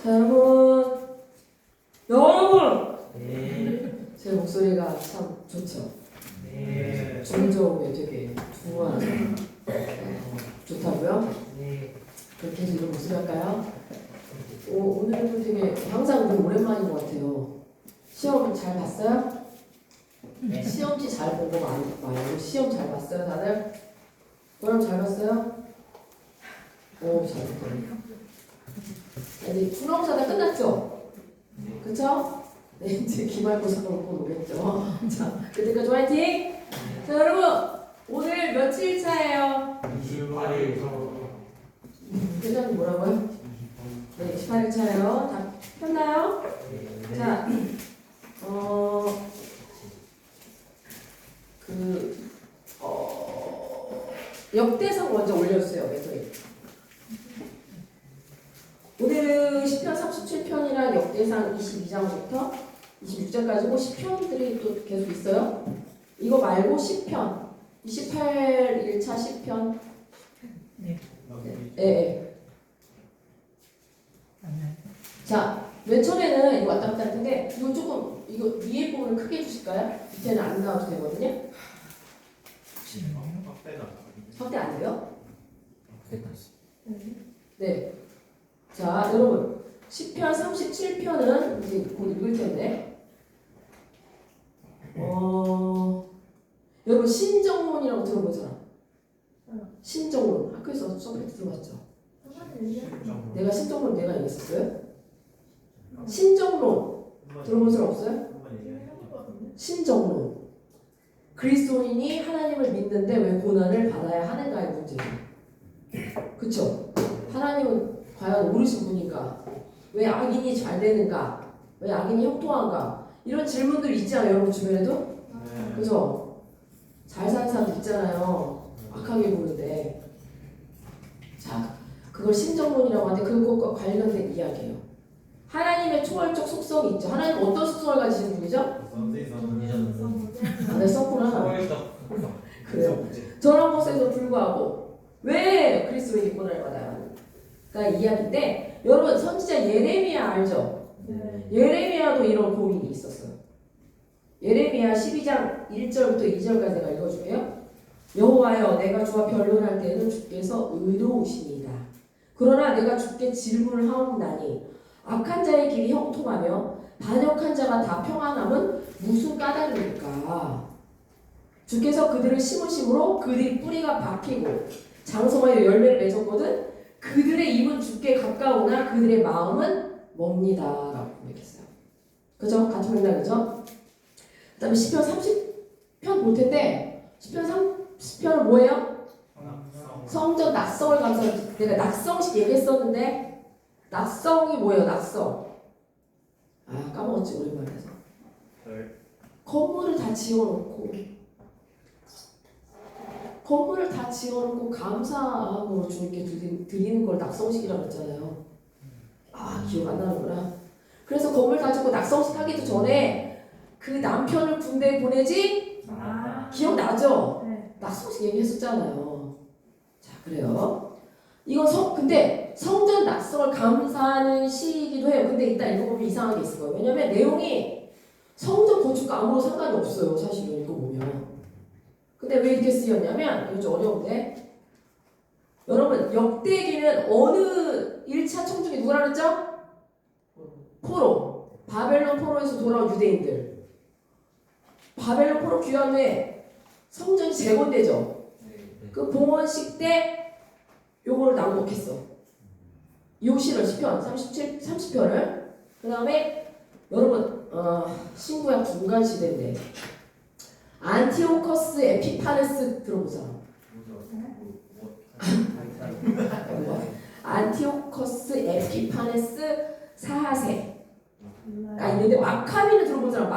자, 여러분! 네. 제 목소리가 참 좋죠? 네. 중저음에 되게 중후하죠? 좋다고요? 네. 그렇게 해서 이거 목소리 할까요? 오늘도 되게 항상 너무 오랜만인 것 같아요. 시험 잘 봤어요? 네. 시험지 잘 보고 말고 시험 잘 봤어요, 다들? 그럼 잘 봤어요? 오, 잘 봤어요. 이제 분홍사다 끝났죠? 그쵸? 네, 이제 기말고사로 오겠죠. 자, 그때까지 화이팅! 자, 여러분! 오늘 며칠 차예요? 28일. 회장님 뭐라고요? 네, 28일 차예요. 다 폈나요? 네. 자, 역대상 먼저 올려주세요, 매소리. 오늘은 10편 37편이랑 역대상 22장부터 26장까지고 10편들이 또 계속 있어요. 이거 말고 10편, 28 1차 10편. 네. 네. 자, 맨 처음에는 이거 왔다 갔다 했는데 이거 조금 이거 위에 부분을 크게 해주실까요? 밑에는 안 나와도 되거든요. 확대 안 돼요? 네. 자, 여러분 10편 37편은 이제 곧 읽을 텐데 여러분 신정론이라고 들어본 사람? 신정론 학교에서 수업할 때 들어봤죠? 내가 신정론 내가 얘기했었어요? 신정론 들어본 사람 없어요? 신정론 그리스도인이 하나님을 믿는데 왜 고난을 받아야 하는가의 문제죠. 그쵸? 하나님은 과연 모르신 분인가? 왜 악인이 잘 되는가? 왜 악인이 형통한가? 이런 질문들 있잖아요, 여러분 주변에도? 그죠? 잘 사는 사람도 있잖아요. 악하게 보는데. 자, 그걸 신정론이라고 하는데 그것과 관련된 이야기예요. 하나님의 초월적 속성이 있죠. 하나님은 어떤 속성을 가지신 분이죠? 네, 썼구나. 그래요. 저런 것에도 불구하고 왜 그리스도인이 고난을 받아야 하는가 이야기인데 여러분 선지자 예레미야 알죠? 예레미야도 이런 고민이 있었어요. 예레미야 12장 1절부터 2절까지 내가 읽어줄게요. 여호와여 내가 주와 변론할 때에는 주께서 의로우시니이다. 그러나 내가 주께 질문을 하옵나니 악한 자의 길이 형통하며 반역한 자가 다 평안함은 무슨 까닭입니까? 주께서 그들을 심으심으로 그들이 뿌리가 박히고 장성하여 열매를 맺었거든 그들의 입은 주께 가까우나 그들의 마음은 멉니다 라고 고백했어요. 그죠? 같은 맥락이죠? 그 다음에 10편 30편 볼 텐데 10편 30편은 뭐예요? 성전 낙성을 감사합니다. 내가 낙성식 얘기했었는데 낙성이 뭐예요? 낙성 까먹었지 오랜만에 해서 건물을 다 지어놓고 감사함으로 주님께 드리는 걸 낙성식이라고 했잖아요. 기억 안 나는구나. 그래서 건물 다 짓고 낙성식 하기도 전에 그 남편을 군대에 보내지? 기억나죠? 낙성식 얘기했었잖아요. 자, 그래요. 이건 근데 성전 낙성을 감사하는 시이기도 해요. 근데 이따 읽어보면 이상한 게 있을 거예요. 왜냐면 내용이 성전 건축과 아무런 상관이 없어요. 사실은 읽어보면. 근데 왜 이렇게 쓰였냐면 이거 좀 어려운데 여러분 역대기는 어느 1차 청중이 누구라 그랬죠? 포로 바벨론 포로에서 돌아온 유대인들 바벨론 포로 귀환 후에 성전이 재건되죠. 그 봉헌식 때 요거를 낭독했어. 요시를 10편 30편을 그 다음에 여러분 신구약 중간 시대인데 안티오커스 에피파네스 들어보자. 안티오커스 에피파네스 4세가 있는데 마카비는 들어본 사람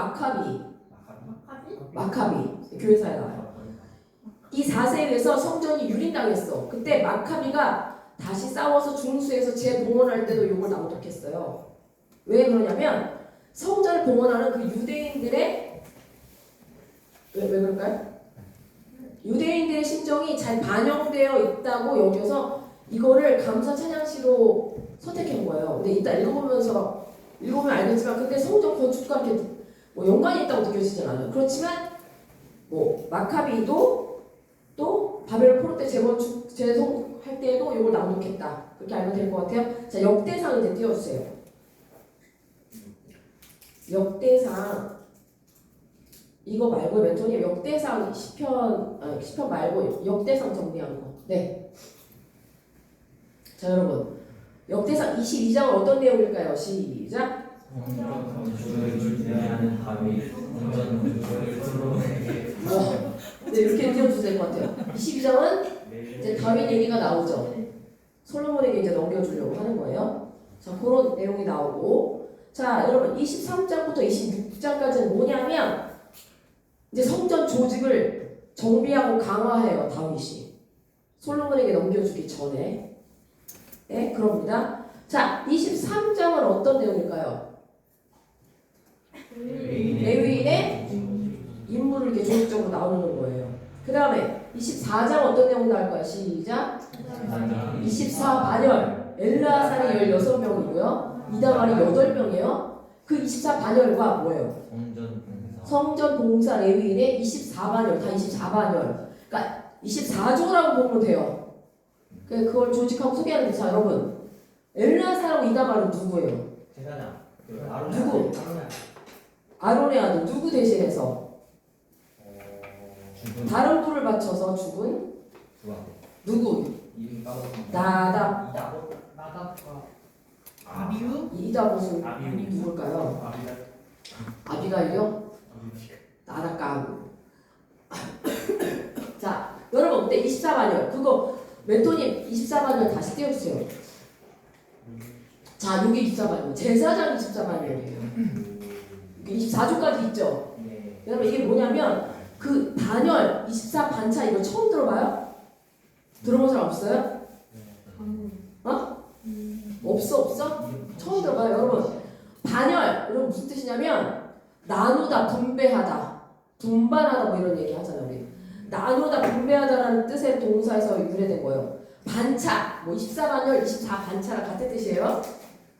마카비 교회사에 나와요. 이 4세에서 성전이 유린당했어. 그때 마카비가 다시 싸워서 중수에서 재봉헌할 때도 이걸 낭독했어요. 왜 그러냐면 성전을 봉헌하는 그 유대인들의 왜 그럴까요? 유대인들의 심정이 잘 반영되어 있다고 여겨서 이거를 감사 찬양시로 선택한 거예요. 근데 이따 읽어보면 알겠지만 근데 성전 건축과 이렇게 뭐 연관이 있다고 느껴지진 않아요. 그렇지만 뭐 마카비도 또 바벨 포로 때 재성할 때에도 이걸 낭독했다. 그렇게 알면 될 것 같아요. 자, 역대상 이제 띄워주세요. 역대상 이거 말고 멘토님 역대상 시편 말고 역대상 정리한 거. 네. 자, 여러분 역대상 22장은 어떤 내용일까요? 시작. 건축을 대하는 다윗 건축을 솔로몬에게 네, 이렇게 띄워주셔야 될 것 같아요. 22장은 이제 다윗 얘기가 나오죠. 솔로몬에게 이제 넘겨주려고 하는 거예요. 자, 그런 내용이 나오고, 자, 여러분 23장부터 26장까지는 뭐냐면 이제 성전 조직을 정비하고 강화해요. 다윗이 솔로몬에게 넘겨주기 전에. 네, 그럽니다. 자, 23장은 어떤 내용일까요? 레위인의 인물을 이렇게 조직적으로 나오는 거예요. 그 다음에 24장 어떤 내용 나올까요? 시작. 24반열 엘르아살이 16명이고요. 이다말이 8명이에요. 그 24반열과 뭐예요? 성전 봉사 레위인의 24반열, 다 24반열. 그러니까 24조라고 보면 돼요. 그걸 조직하고 소개하는데, 자, 여러분 엘르아살하고 이다말은 누구예요? 제사장 누구? 아론의 아들 누구 대신해서 다른 불을 바쳐서 죽은 누구? 나답. 아비우? 이다봇은 아비우. 누굴까요? 아비가일요? 나답과 자, 여러분 그때 24반열 그거 멘토님 24반열 다시 띄워주세요. 자, 요게 24반열 제사장 24반열이에요. 24조까지 있죠. 네. 여러분 이게 뭐냐면 그 반열 24반차 이거 처음 들어봐요? 들어본 사람 없어요? 어? 없어? 처음 들어봐요. 여러분 반열 여러분 무슨 뜻이냐면 나누다, 분배하다, 분반하다 뭐 이런 얘기 하잖아요. 우리 나누다, 분배하다라는 뜻의 동사에서 유래된 거예요. 반차 뭐 24반열, 24반차랑 같은 뜻이에요.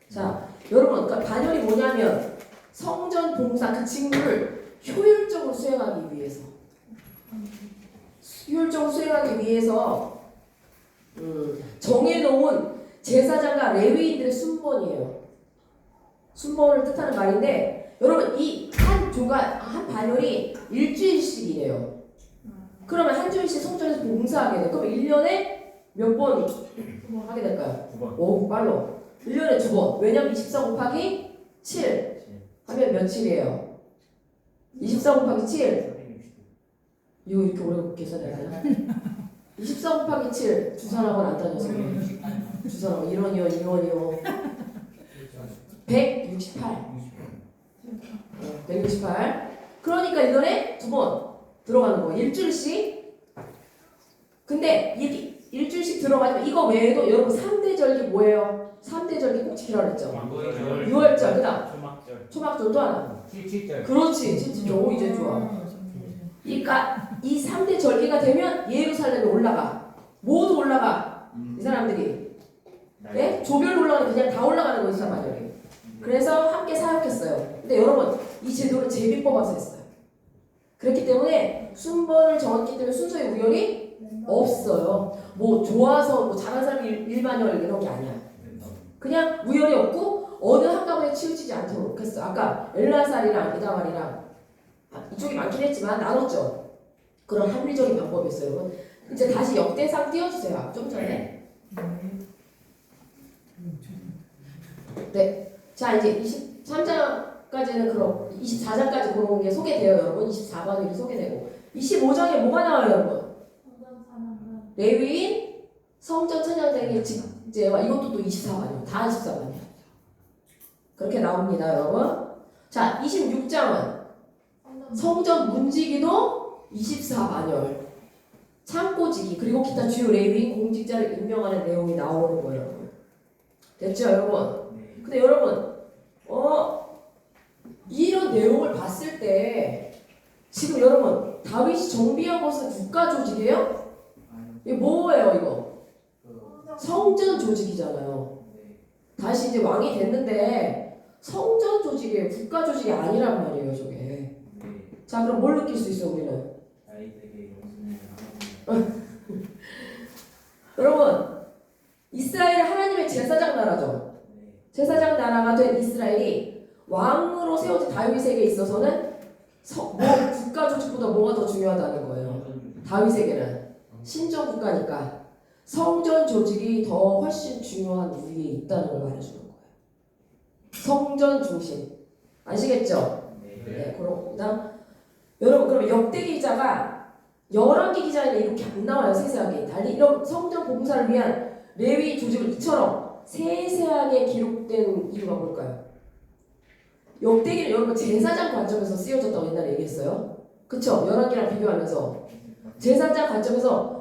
자, 여러분 그러니까 반열이 뭐냐면 성전 봉사 그 직무를 효율적으로 수행하기 위해서 정해놓은 제사장과 레위인들의 순번이에요. 순번을 뜻하는 말인데 여러분 이 한 반열이 일주일씩이래요. 그러면 한 주일씩 성전에서 봉사하게 돼. 그럼 1년에 몇 번 하게 될까요? 9번. 오, 빨로. 1년에 2번. 왜냐면 24 곱하기 7 하면 며칠이에요? 24 곱하기 7 이거 이렇게 오래 계산해야 되나? 24 곱하기 7 주산학원 안 다녀서 주산학원 1원이요 2원이요 168 168 그러니까 1년에 2번 들어가는 거예요. 일주일씩. 근데 일주일씩 들어가지만 이거 외에도 여러분 3대 절기 뭐예요? 3대 절기 꼭 지키라고 그랬죠. 6월절 그 다음 초막절 또 하나. 그렇지. 칠칠절. 오 이제 좋아. 그러니까 이 3대 절기가 되면 예루살렘에 올라가. 모두 올라가. 이 사람들이. 네? 조별로 올라가는 그냥 다 올라가는 거예요. 이 사람들이. 그래서 함께 사역했어요. 근데 여러분 이 제도를 제비 뽑아서 했어요. 그렇기 때문에 순번을 정했기 때문에 순서의 우열이 없어요. 뭐 좋아서 뭐 잘하는 사람이 일반열 이런 게 아니야. 그냥 우열이 없고 어느 한가운데 치우치지 않도록 했어. 아까 엘라살이랑 이다말이랑 이쪽이 많긴 했지만 나눴죠. 그런 합리적인 방법이었어요. 여러분. 이제 다시 역대상 띄워주세요. 좀 전에. 네. 자 이제 23장까지는 그럼 24장까지 그런 게 소개돼요. 여러분. 24번이 소개되고 25장에 뭐가 나와요 여러분? 레위인 성전 찬양대의 직제와 이것도 또 24반이에요. 다 24반이에요. 그렇게 나옵니다 여러분. 자 26장은 성전 문지기도 24반열 창고지기 그리고 기타 주요 레위인 공직자를 임명하는 내용이 나오는 거예요. 여러분. 됐죠 여러분? 근데 여러분 이런 내용을 봤을 때 지금 여러분 다윗이 정비한 것은 국가 조직이에요? 이게 뭐예요 이거? 성전 조직이잖아요. 다시 이제 왕이 됐는데 성전 조직이 국가 조직이 아니란 말이에요, 저게. 네. 자, 그럼 뭘 느낄 수 있어, 우리는? 다윗에게 용서를 하나님. 여러분, 이스라엘은 하나님의 제사장 나라죠. 네. 제사장 나라가 된 이스라엘이 왕으로 세워진 다윗에게 있어서는 국가 조직보다 뭐가 더 중요하다는 거예요. 다윗에게는 신정 국가니까 성전 조직이 더 훨씬 중요한 위에 있다는 걸 말해주는 거예요. 성전 중심. 아시겠죠? 네, 그런 겁니다. 여러분, 그럼 역대기 기자가 열왕기 기자에는 이렇게 안 나와요, 세세하게. 달리 이런 성전 봉사를 위한 레위 조직을 이처럼 세세하게 기록된 이유가 뭘까요? 역대기는 여러분 제사장 관점에서 쓰여졌다고 옛날에 얘기했어요. 그쵸? 열왕기랑 비교하면서 제사장 관점에서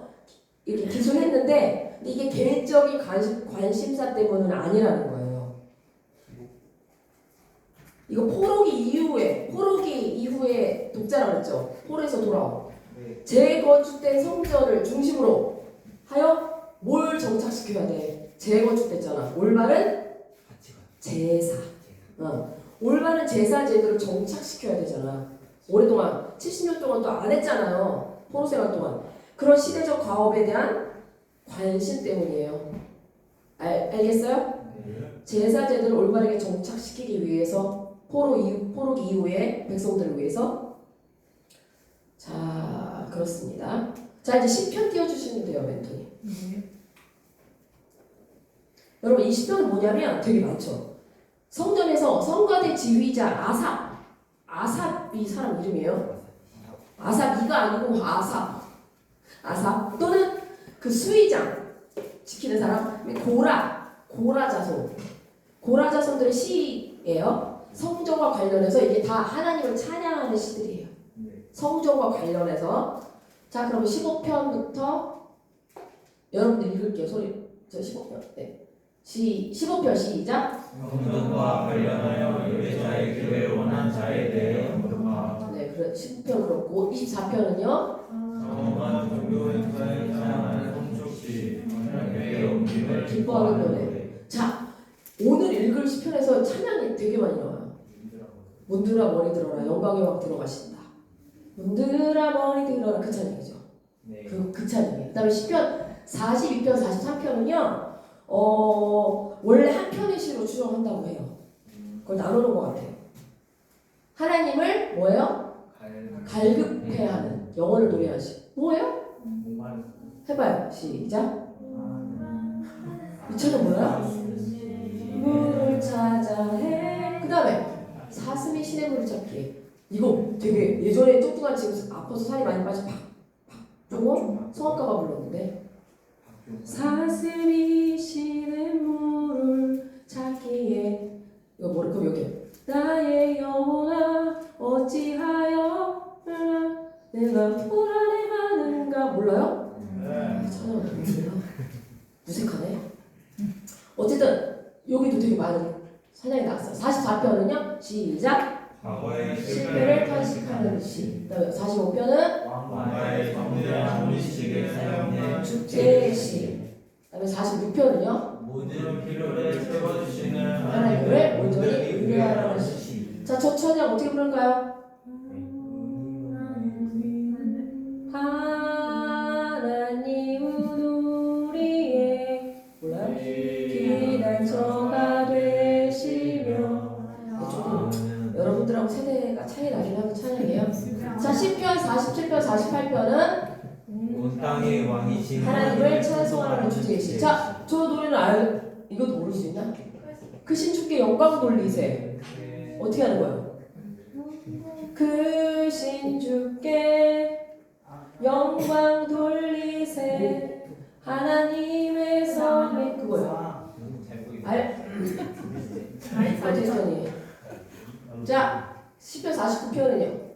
이렇게 기술했는데 이게 개인적인 관심사 때문은 아니라는 거예요. 이거 포로기 이후에 독자라고 했죠. 포로에서 돌아온 재건축된 성전을 중심으로 하여 뭘 정착시켜야 돼? 재건축됐잖아. 올바른 제사. 올바른 제사 제도를 정착시켜야 되잖아. 오랫동안 70년 동안 또 안 했잖아요. 포로 생활 동안. 그런 시대적 과업에 대한 관심 때문이에요. 알겠어요? 제사 제도를 올바르게 정착시키기 위해서 포로기 이후에 백성들을 위해서. 자, 그렇습니다. 자, 이제 시편 띄워주시면 돼요, 멘토님. 여러분, 이 시편은 뭐냐면 되게 많죠. 성전에서 성가대 지휘자 아삽이 사람 이름이에요. 아삽이가 아니고 아삽 또는 그 수의장 지키는 사람, 고라 자손들의 시예요. 성전과 관련해서 이게 다 하나님을 찬양하는 시들이에요. 성전과 관련해서. 자, 그럼 15편부터 여러분들 읽을게요. 소리. 저 15편. 네. 15편 시작. 성전과 관련하여 예배자의 기회를 원한 자에 대해 언급하. 네, 15편 그렇고 24편은요. 정엄한 종교 행사에 찬양하는 성축시 하나님께 옮김을 기뻐하는 노래. 자, 오늘 읽을 시편에서 찬양이 되게 많이 나와요. 문드라 머리 들어라, 영광의 왕 들어가신다. 문드라 머리 들어라, 그 찬양이죠. 네. 그 찬양이에요. 그다음에 시편 42편, 43편은요. 원래 한 편의 시로 추정한다고 해요. 그걸 나누는 것 같아요. 하나님을 뭐예요? 갈급해하는, 영혼을 노래하는 시. 뭐예요? 해봐요. 시작. 이 찬양 뭐야? 물을 찾아 해. 그 다음에 사슴이 신의 물을 찾기. 이거 되게 예전에 뚱뚱한 지금 아파서 살이 많이 빠진 박종호 성악가가 불렀는데, 사슴이 신의 물을 찾기에, 이거 뭐래? 그럼 여기 나의 영혼아 어찌하여 내가 불안해하는가. 몰라요? 찬양을 모르세요? 무색하네. 어쨌든 여기도 되게 많은 찬양이 나왔어요. 44편은요 시작. 과거의 실패를 탄식하는 시. 그다음에 45편은 왕가의 성대한 음식에 사용된 축제의 시. 그다음에 46편은요 모든 필요를 채워주시는 하나님을 온전히 의뢰하라는 시. 자, 저 찬양 어떻게 부를까요? 하나님은 우리의 몰라요? 기단처가 되시며. 조금 여러분들하고 세대가 차이 나긴 하는 찬양이에요. 자, 10편, 47편, 48편은 온 땅의 왕이신 하나님을 찬송하는 주제의 시. 자, 저 노래는 이것도 모를 수 있나? 그 신주께 영광 돌리세. 어떻게 하는 거예요? 그 신주께 영광 돌리세. 하나님의 섬에. 그거요. 알겠어요. 자, 10편 49편은요.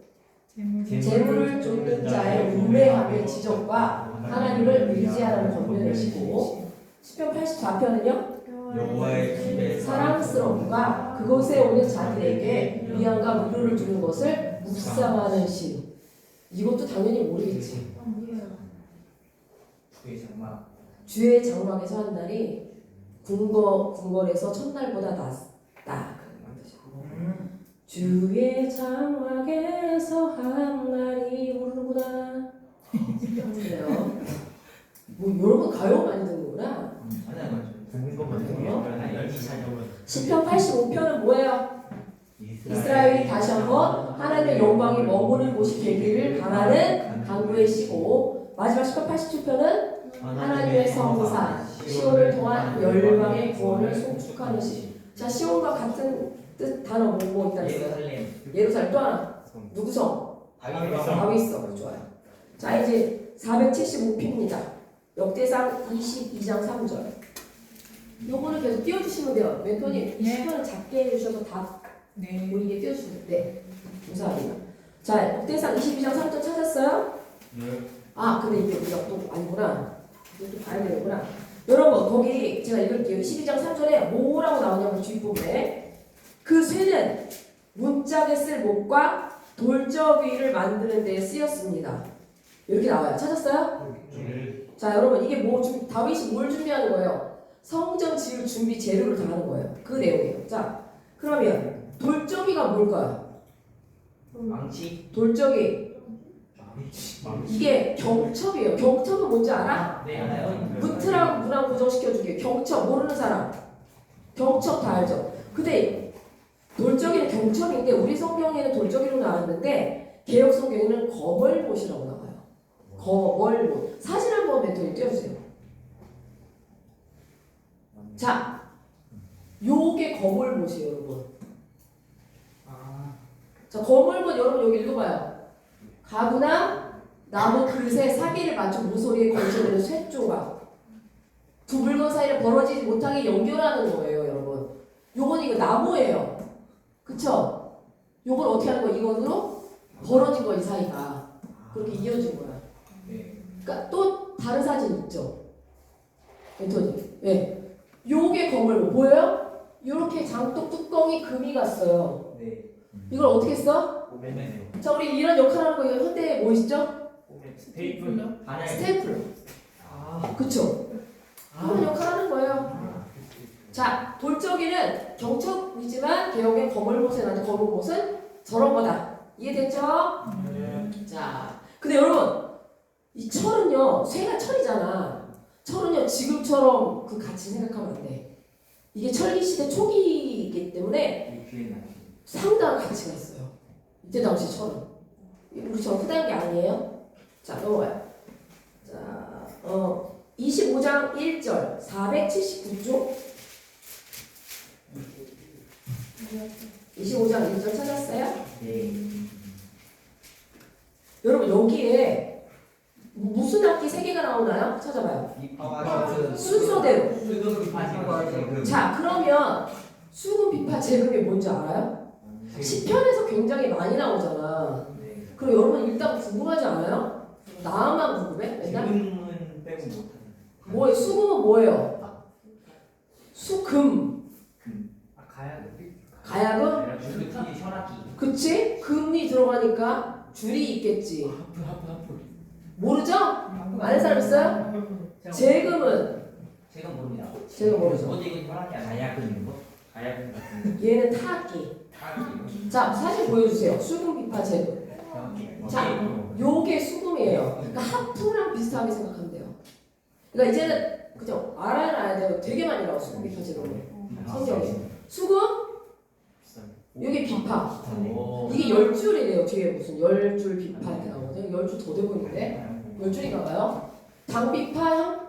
재물을 쫓는 자의 우매함의 지적과 하나님을 의지하라는 권면이시고, 10편 84편은요. 여호와의 집에 사랑스러움과 그곳에 오는 자들에게 위안과 무료를 주는 것을 묵상하는 시. 이것도 당연히 모르겠지. 주의 장막 주의 장막에서 한 날이 궁궐에서 첫날보다 낫다. 그런 뜻이야. 주의 장막에서 한 날이 모르는구나. 그래요. 뭐 여러분 가요 많이 듣는구나. 시편 85편은 뭐예요? 이스라엘이 다시 한번 하나님의 영광이 머무는 곳이 되기를 바라는 간구의 시고, 마지막 시편 87편은 하나님의 성산 시온을 통한 열방의 구원을 송축하는 시. 자, 시온과 같은 뜻 단어 뭐 있다 했어요? 예루살렘. 또 하나 누구 성? 다윗 성. 좋아요. 자, 이제 475편입니다. 역대상 22장 3절. 요거는 계속 띄워주시면 돼요. 멘토님 이 시편을 작게 해주셔서 다 보이게 띄워주시면 돼. 감사합니다. 자, 역대상 22장 3절 찾았어요? 아, 근데 이게 우리가 또 아니구나. 이거 또 봐야 되는구나. 여러분, 거기 제가 읽을게요. 22장 3절에 뭐라고 나오냐면 뒷부분에 그 쇠는 문짝에 쓸 목과 돌적 위를 만드는 데 쓰였습니다. 이렇게 나와요. 찾았어요? 자, 여러분, 이게 뭐 다윗이 뭘 준비하는 거예요? 성전 지을 준비 재료를 다 하는 거예요. 그 내용이에요. 자, 그러면 돌적이가 뭘까요? 망치. 돌적이 이게 경첩이에요. 경첩은 뭔지 알아? 네, 알아요. 무트라고 문항 고정시켜주게. 경첩 모르는 사람. 경첩 다 알죠? 근데 돌적이는 경첩인데 우리 성경에는 돌적이로 나왔는데 개혁 성경에는 거벌못이라고 나와요. 거벌못. 사진 한번 멘토님 띄워주세요. 자, 요게 거벌못이에요, 여러분. 자, 거벌못 여러분 여기 읽어봐요. 가구나 나무 그릇에 사기를 맞춘 무소리에 걸쳐내는 쇠조각. 두 물건 사이를 벌어지지 못하게 연결하는 거예요, 여러분. 요건 이거 나무예요. 그쵸? 요건 어떻게 하는 거야? 이건으로 벌어진 거, 이 사이가. 그렇게 이어진 거야. 그러니까 또 다른 사진 있죠? 멘토님. 네. 요게 거물로 보여요? 요렇게 장독 뚜껑이 금이 갔어요. 이걸 어떻게 써? 자, 우리 이런 역할을 하는 거 이거 현대에 뭐 있죠? 스테이플러? 스테이플러. 그쵸? 그런 역할을 하는 거예요. 자, 돌적이는 경첩이지만 개혁의 거물못에 나는 거물못은 저런 거다. 이해됐죠? 자, 근데 여러분 이 철은요, 쇠가 철이잖아. 철은요 지금처럼 그 가치 생각하면 안 돼. 이게 철기 시대 초기이기 때문에 상당한 가치가 있어요. 이때 당시 철은 우리처럼 흔한 게 아니에요. 자, 넘어가요. 자, 25장 1절 479쪽 25장 1절 찾았어요? 네. 여러분 여기에 무슨 악기 3개가 나오나요? 찾아봐요. 순서대로. 자, 그러면 수금, 비파, 재금이 뭔지 알아요? 시편에서 굉장히 많이 나오잖아. 그럼 여러분 일단 궁금하지 않아요? 나만 궁금해? 맨날? 지금은 빼고 못하는. 뭐예요? 수금은 뭐예요? 수금. 가야금? 현악기. 그치? 금이 들어가니까 줄이 있겠지. 모르죠? 아는 사람 있어요? 재금은? 제가 모릅니다. 제가 모르죠. 어디 이거 현악기 가야금 있는 거? 가야금 같은 얘는 타악기. 타악기. 자, 사진 보여주세요. 수금, 비파, 재금. 자, 요게 수금이에요. 그러니까 하프랑 비슷하게 생각하면 돼요. 그러니까 이제는 그죠? 알아야 돼요. 되게 많이 나와 수금, 비파, 재금. 성경에. 수금, 여기 비파. 이게 10줄이래요. 뒤에 무슨 10줄 비파 이렇게 나오거든요. 10줄 더 돼 보이는데? 10줄인가 봐요. 당비파,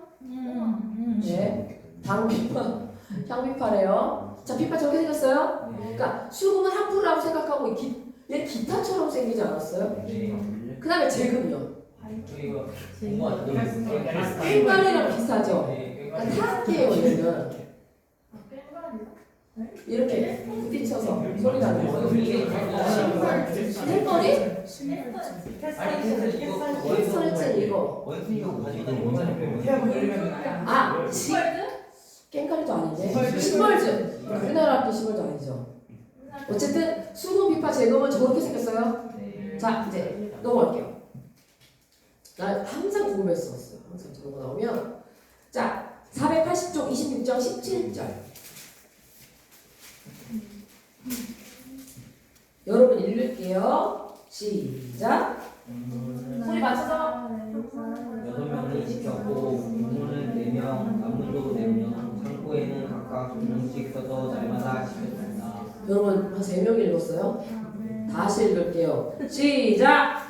네. 당비파, 향비파래요. 자, 비파 저렇게 생겼어요? 그러니까 수금은 하프라고 생각하고 얘 기타처럼 생기지 않았어요? 그 다음에 재금이요. 이거 공무원 꽹과리랑 비슷하죠? 그러니까 타악기예요, 얘는. 이렇게 부딪혀서 소리 나는 거예요. 꽹과리? 캔슬했지 이거. 아, 꽹과리도 아닌데? 시벌즈. 우리나라 학교 시벌즈 아니죠? 어쨌든 수금, 비파, 재금은 저렇게 생겼어요. 자, 이제 넘어갈게요. 나 항상 궁금했었어요. 항상 저런 거 나오면. 자, 480쪽 26장 17절. 여러분 읽을게요. 시작. 소리 맞춰서. 6명을 지켰고 공문은 4명, 남문도 4명, 창고에는 각각 2명씩 서서 날마다 지켰습니다. 여러분 한 3명 읽었어요? 다시 읽을게요. 시작.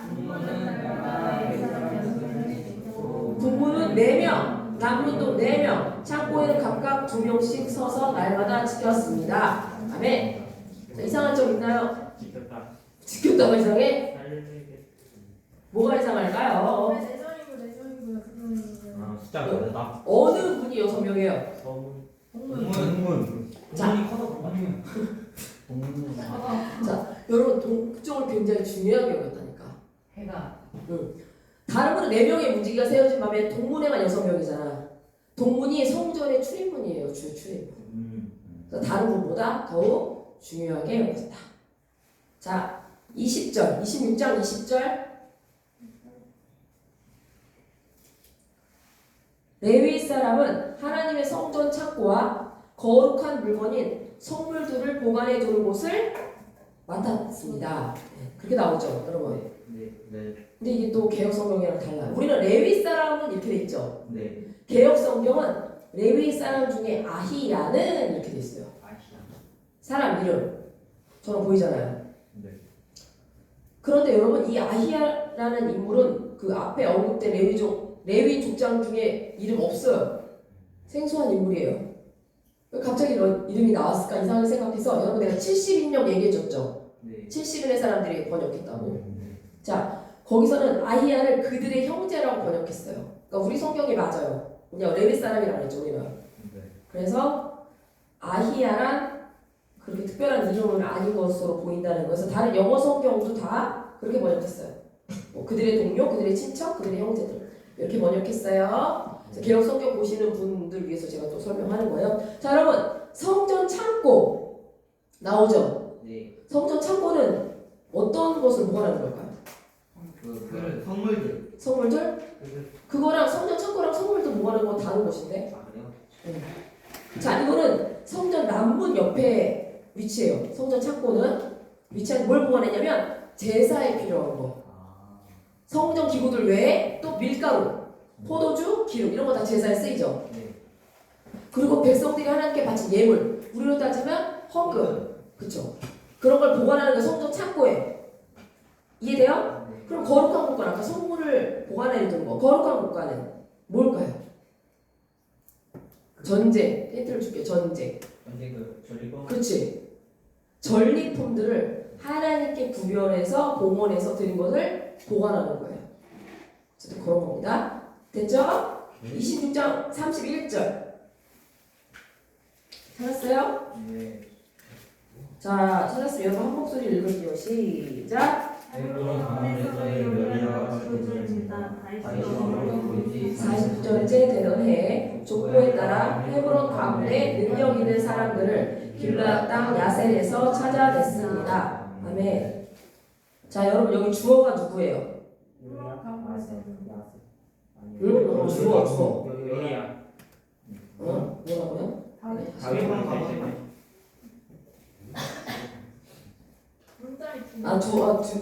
북문은 4명, 남문도 4명, 창고에는 각각 2명씩 서서 날마다 지켰습니다. 아멘. 자, 이상한 점 있나요? 지켰다. 지켰다가 이상해? 살리게. 뭐가 이상할까요? 숫자가 다르다. 어느 분이 6명이에요? 서문. 공문. 자. 문이 커서 그런가? 공문. 자, 여러분 동쪽을 굉장히 중요하게 여겼다니까. 해가 다른 분은 4명의 문지기가 세워진 밤에 동문에만 6명이잖아. 동문이 성전의 출입문이에요. 주 출입문. 그래서 다른 분보다 더욱 중요하게 여겼다. 자, 20절, 26장 20절. 레위 사람은 하나님의 성전 창고와 거룩한 물건인 성물들을 보관해 두는 곳을 맡았습니다. 네, 그렇게 나오죠, 여러분. 네. 근데 이게 또 개혁 성경이랑 달라요. 우리는 레위 사람은 이렇게 돼 있죠. 네. 개혁 성경은 레위 사람 중에 아히야는 이렇게 돼 있어요. 사람 이름처럼 보이잖아요. 네. 그런데 여러분 이 아히야라는 인물은 그 앞에 언급된 레위 족장 중에 이름 없어요. 생소한 인물이에요. 왜 갑자기 이런 이름이 나왔을까 이상하게 생각해서 여러분 내가 70인역 얘기해줬죠. 네. 70인의 사람들이 번역했다고. 네. 자, 거기서는 아히야를 그들의 형제라고 번역했어요. 그러니까 우리 성경이 맞아요. 그냥 레위 사람이라고 했죠 우리는. 네. 그래서 아히야란 그렇게 특별한 이름은 아닌 것으로 보인다는 거에서 다른 영어 성경도 다 그렇게 번역했어요. 뭐 그들의 동료, 그들의 친척, 그들의 형제들 이렇게 번역했어요. 그래서 개혁 성경 보시는 분들 위해서 제가 또 설명하는 거예요. 자, 여러분 성전 창고 나오죠. 네. 성전 창고는 어떤 것을 보관하는 걸까요? 그 성물들. 성물들? 그거랑 성전 창고랑 성물들 보관하는 건 다른 곳인데. 아 그래요? 자, 이거는 성전 남문 옆에 위치해요. 성전 창고는 위치한 뭘 보관했냐면 제사에 필요한 거. 성전 기구들 외에 또 밀가루, 포도주, 기름 이런 거 다 제사에 쓰이죠. 네. 그리고 백성들이 하나님께 바친 예물, 우리로 따지면 헌금, 그쵸? 그런 걸 보관하는 게 성전 창고에. 이해돼요? 네. 그럼 거룩한 곳간 아까 성물을 보관해 두는 거. 거룩한 곳간은 뭘까요? 전제. 힌트를 줄게. 전제. 근데 그 저리고. 그렇지. 전리품들을 하나님께 구별해서 봉헌해서 드린 것을 보관하는 거예요. 어쨌든 그런 겁니다. 됐죠? 26장 31절. 찾았어요? 네. 자, 찾았으면 여러분 한 목소리 읽을게요. 시작. 헤브론 가운데서의 멸리아가 죽었습니다. 40절째 되던 해 족보에 따라 헤브론 가운데 능력 있는 사람들을 길르앗 땅 야셀에서 찾아냈습니다. 아멘. 자, 여러분 여기 주어가 누구예요? 응? 주어. 멸리아. 뭐라고요? 다윗만 가보세요.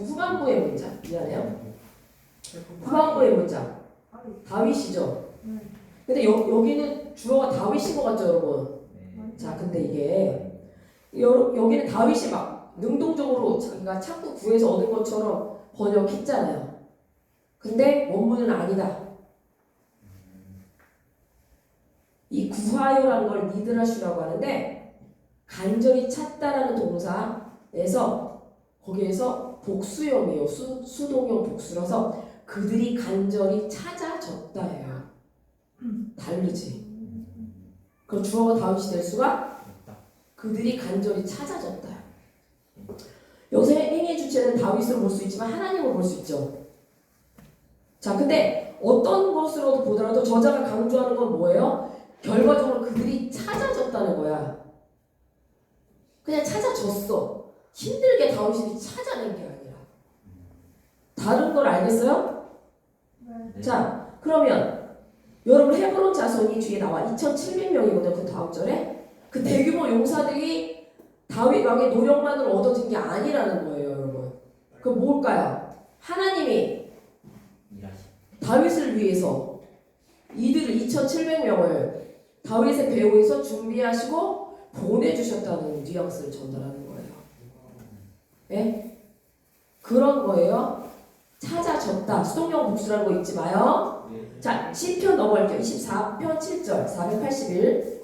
후반부의 문장. 미안해요. 후반부의 문장. 다윗이죠. 근데 여기는 주어가 다윗인 것 같죠, 여러분? 네. 자, 근데 이게 여기는 다윗이 막 능동적으로 자기가 창고 구해서 얻은 것처럼 번역했잖아요. 근데 원문은 아니다. 이 구하요라는 걸 미드라슈라고 하는데 간절히 찾다라는 동사에서 거기에서 복수형이에요. 수동형 복수라서 그들이 간절히 찾아졌다예요. 다르지. 그럼 주어가 다윗이 될 수가? 그들이 간절히 찾아졌다. 여기서 행위의 주체는 다윗으로 볼 수 있지만 하나님을 볼 수 있죠. 자, 근데 어떤 것으로도 보더라도 저자가 강조하는 건 뭐예요? 결과적으로 그들이 찾아졌다는 거야. 그냥 찾아졌어. 힘들게 다윗이 찾아낸 게 아니라. 다른 걸 알겠어요? 네. 자, 그러면 여러분 헤브론 자손이 뒤에 나와 2,700명이거든요. 그 다음 절에 그 대규모 용사들이 다윗 왕의 노력만으로 얻어진 게 아니라는 거예요, 여러분. 그 뭘까요? 하나님이 다윗을 위해서 이들을 2,700명을 다윗의 배후에서 준비하시고 보내주셨다는 뉘앙스를 전달하는 거예요. 네? 그런 거예요. 찾아졌다. 수동형 복수라는 거 잊지 마요. 자, 시편 넘어갈게요. 24편 7절 481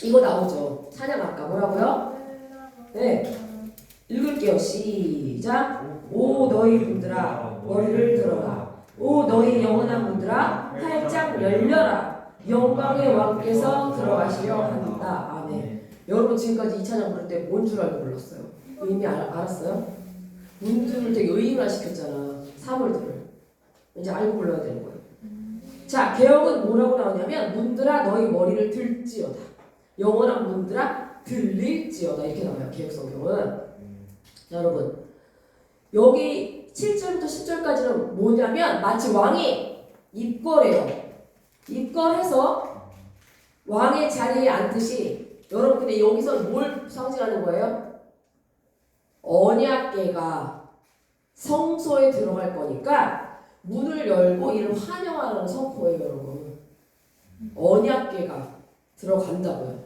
이거 나오죠. 찬양 아까 뭐라고요? 네, 읽을게요. 시작. 오 너희 분들아 머리를 들어라. 오 너희 영원한 분들아 활짝 열려라. 영광의 왕께서 들어가시려 한다. 아멘. 여러분 지금까지 이 찬양 부를 때 뭔 줄 알고 불렀어요? 이미 알았어요? 문들을 되게 의인화 시켰잖아. 사물들을. 이제 알고 불러야 되는 거예요. 자, 개혁은 뭐라고 나오냐면 문들아 너희 머리를 들지어다. 영원한 문들아 들릴지어다. 이렇게 나와요. 개혁성경은. 자, 여러분 여기 7절부터 10절까지는 뭐냐면 마치 왕이 입궐해요. 입궐해서 왕의 자리에 앉듯이 여러분 근데 여기서 뭘 상징하는 거예요? 언약궤가 성소에 들어갈 거니까 문을 열고 이를 환영하는 선포예요, 여러분. 언약궤가 들어간다고요.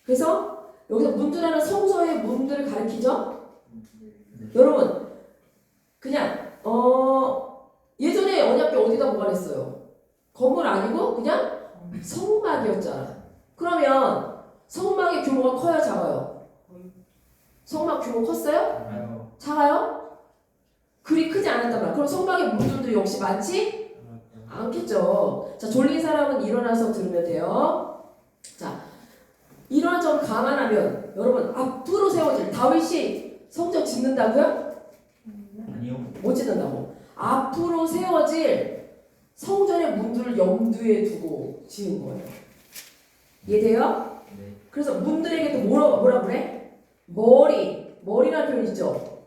그래서 여기서 문들하는 성소의 문들을 가리키죠. 여러분 그냥 예전에 언약궤 어디다 보관했어요? 건물 아니고 그냥 성막이었잖아. 그러면 성막의 규모가 커요, 작아요? 성막 규모 컸어요? 작아요? 그리 크지 않았단 말이야. 그럼 성막의 문들도 역시 많지 않겠죠. 자, 졸린 사람은 일어나서 들으면 돼요. 자, 이런 점 감안하면 여러분 앞으로 세워질 다윗이 성전 짓는다고요? 아니요. 못 짓는다고. 앞으로 세워질 성전의 문들을 염두에 두고 지은 거예요. 이해돼요? 네. 그래서 문들에게도 뭐라 그래? 머리라는 표현 있죠?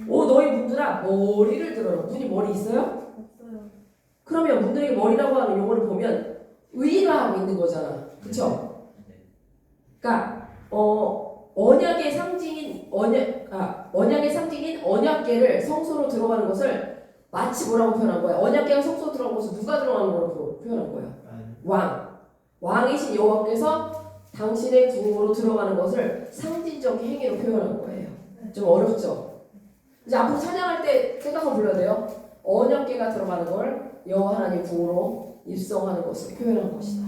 오 너희 문들아 머리를 들어라. 문이 머리 있어요? 없어요. 그러면 문들에게 머리라고 하는 용어를 보면 의인화하고 있는 거잖아. 그쵸? 그러니까 언약의 상징인 언약궤를 성소로 들어가는 것을 마치 뭐라고 표현한 거야? 언약궤가 성소로 들어간 것을 누가 들어가는 거라고 표현한 거야? 왕이신 여호와께서 당신의 궁으로 들어가는 것을 상징적 행위로 표현한 거예요. 좀 어렵죠? 이제 앞으로 찬양할 때 생각하고 불러야 돼요. 언약궤가 들어가는 걸 여호와 하나님 궁으로 입성하는 것을 표현한 것이다.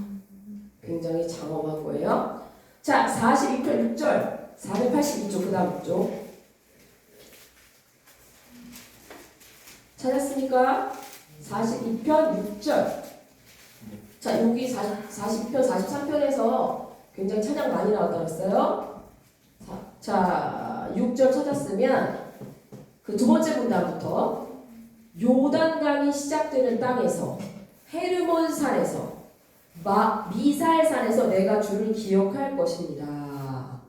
굉장히 장엄한 거예요. 자, 42편 6절 482쪽 그 다음 쪽 찾았습니까? 42편 6절. 자, 여기 40편 43편에서 굉장히 찬양 많이 나왔다고 했어요. 자, 6절 찾았으면 그 두 번째 문단부터 요단강이 시작되는 땅에서 헤르몬 산에서 미살산에서 내가 주를 기억할 것입니다.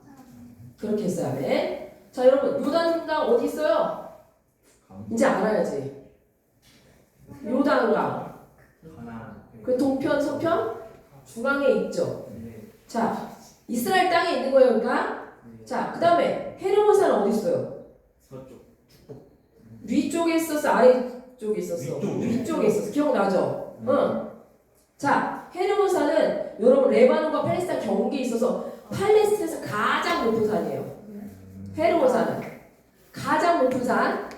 그렇게 했어요. 네. 자, 여러분 요단강 어디 있어요? 이제 알아야지. 요단강 그 동편 서편 중앙에 있죠. 자, 이스라엘 땅에 있는 거예요. 그러니까 자, 그 다음에 헤르몬 산은 어디 있어요? 서쪽. 위쪽에 있었어? 아래쪽에 있었어? 위쪽에 있었어. 기억나죠? 응. 자, 헤르몬 산은 여러분 레바논과 팔레스타인 경계에 있어서 팔레스타인에서 가장 높은 산이에요. 헤르몬 산은 가장 높은 산.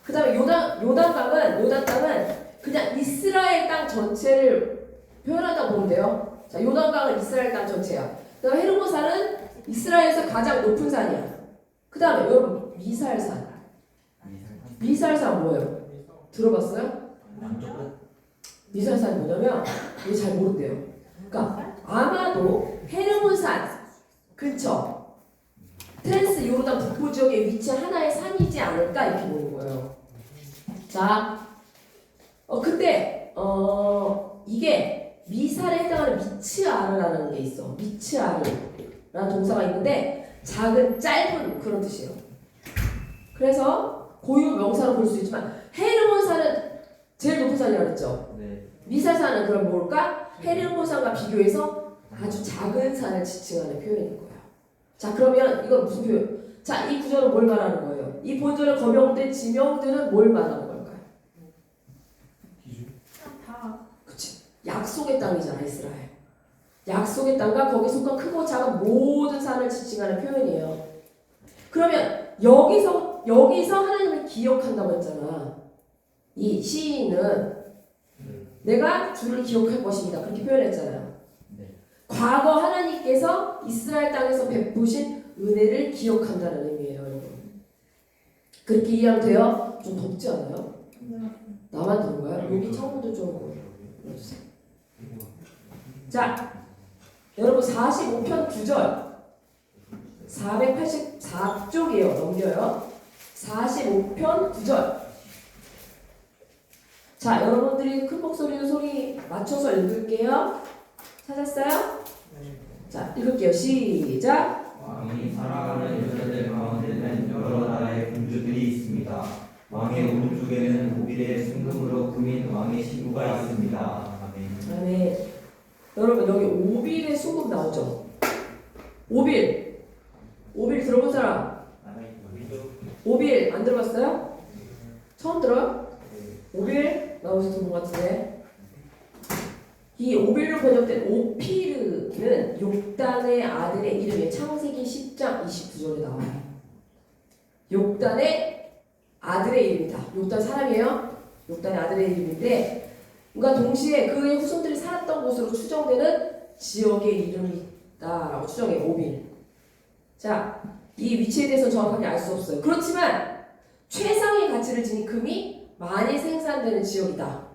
그 다음에 요단 땅은 그냥 이스라엘 땅 전체를 표현하다 보면 돼요. 자, 요단강은 이스라엘 땅 전체야. 그 다음에 헤르몬 산은 이스라엘에서 가장 높은 산이야. 그 다음에 여러분 미살산. 미살산 뭐예요? 들어봤어요? 미살산이 뭐냐면 이게 잘 모른대요. 그러니까 아마도 헤르몬산 근처 트랜스 요르단 북부 지역에 위치한 하나의 산이지 않을까 이렇게 보는 거예요. 자, 근데 이게 미살에 해당하는 미츠아르라는 게 있어. 미츠아르라는 동사가 있는데 작은 짧은 그런 뜻이에요. 그래서 고유 명사로 볼 수 있지만 헤르몬 산은 제일 높은 산이라고 그랬죠. 네. 미사산은 그럼 뭘까? 헤르몬산과 비교해서 아주 작은 산을 지칭하는 표현인 거예요. 자, 그러면 이건 무슨 표현? 자, 이 구절은 뭘 말하는 거예요? 이 본절에 거명된 지명들은 뭘 말하는 걸까요? 다. 그치. 약속의 땅이잖아, 이스라엘. 약속의 땅과 거기 속한 크고 작은 모든 산을 지칭하는 표현이에요. 그러면 여기서 하나님을 기억한다고 했잖아. 이 시인은 내가 주를 기억할 것입니다. 그렇게 표현했잖아요. 네. 과거 하나님께서 이스라엘 땅에서 베푸신 은혜를 기억한다는 의미예요, 여러분. 그렇게 이해하면 돼요? 좀 덥지 않아요? 나만 더운가요? 여기 창문도 좀 열어주세요. 자, 여러분 45편 9절 484쪽이에요. 넘겨요. 45편 9절. 자, 여러분들이 큰 목소리로 소리 맞춰서 읽을게요. 찾았어요? 자, 읽을게요. 시작. 왕이 사랑하는 여자들 가운데는 여러 나라의 공주들이 있습니다. 왕의 오른쪽에는 오빌의 순금으로 꾸민 왕의 신부가 있습니다. 아멘. 아멘. 여러분 여기 오빌의 수급 나오죠? 오빌 들어본 사람? 오빌 안 들어봤어요? 처음 들어요? 오빌 나오셔서 들어본 것 같은데 이 오빌로 번역된 오피르는 욕단의 아들의 이름이 창세기 10장 29절에 나와요. 욕단의 아들의 이름이다. 욕단 사람이에요? 욕단의 아들의 이름인데 그러니까 동시에 그의 후손들이 살았던 곳으로 추정되는 지역의 이름이 있다라고 추정해요. 오빌. 자, 이 위치에 대해서는 정확하게 알 수 없어요. 그렇지만 최상의 가치를 지닌 금이 많이 생산되는 지역이다.